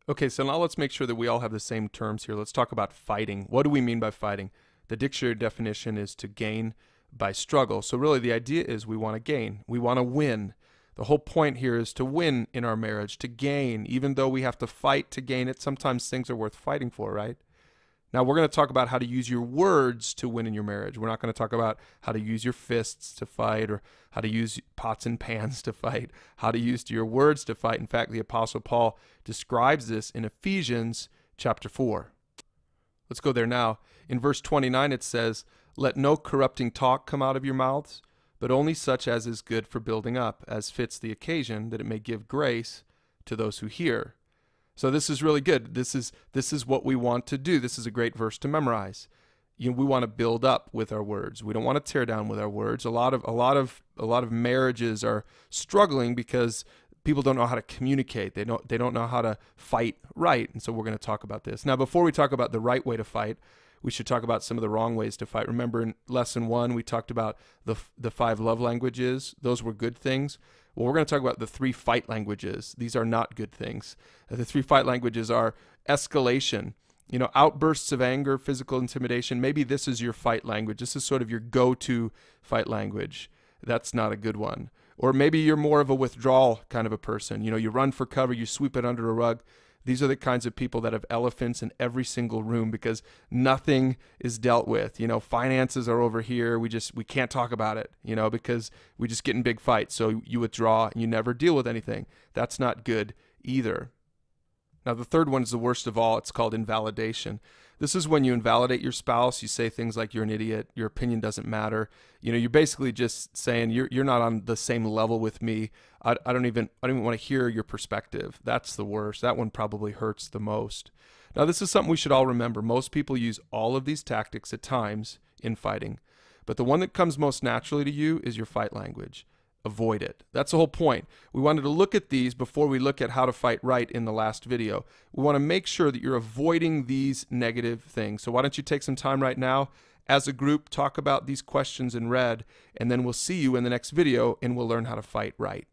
Okay, so now let's make sure that we all have the same terms here. Let's talk about fighting. What do we mean by fighting? The dictionary definition is to gain by struggle. So really the idea is we want to gain. We want to win. The whole point here is to win in our marriage, to gain. Even though we have to fight to gain it, sometimes things are worth fighting for, right? Now, we're going to talk about how to use your words to win in your marriage. We're not going to talk about how to use your fists to fight or how to use pots and pans to fight, how to use your words to fight. In fact, the Apostle Paul describes this in Ephesians chapter 4. Let's go there now. In verse 29, it says, "Let no corrupting talk come out of your mouths, but only such as is good for building up, as fits the occasion, that it may give grace to those who hear." So this is really good. This is what we want to do. This is a great verse to memorize. We want to build up with our words. We don't want to tear down with our words. A lot of marriages are struggling because people don't know how to communicate. They don't know how to fight right. And so we're going to talk about this. Now, before we talk about the right way to fight, we should talk about some of the wrong ways to fight. Remember in lesson 1, we talked about the 5 love languages. Those were good things. Well, we're going to talk about the 3 fight languages. These are not good things. The 3 fight languages are escalation, outbursts of anger, physical intimidation. Maybe this is your fight language. This is sort of your go-to fight language. That's not a good one. Or maybe you're more of a withdrawal kind of a person. You run for cover, you sweep it under a rug. These are the kinds of people that have elephants in every single room because nothing is dealt with. Finances are over here. We can't talk about it, because we just get in big fights. So you withdraw and you never deal with anything. That's not good either. Now, the third one is the worst of all. It's called invalidation. This is when you invalidate your spouse. You say things like you're an idiot, your opinion doesn't matter. You're basically just saying you're not on the same level with me. I don't even want to hear your perspective. That's the worst. That one probably hurts the most. Now, this is something we should all remember. Most people use all of these tactics at times in fighting, but the one that comes most naturally to you is your fight language. Avoid it. That's the whole point. We wanted to look at these before we look at how to fight right in the last video. We want to make sure that you're avoiding these negative things. So why don't you take some time right now as a group, talk about these questions in red, and then we'll see you in the next video and we'll learn how to fight right.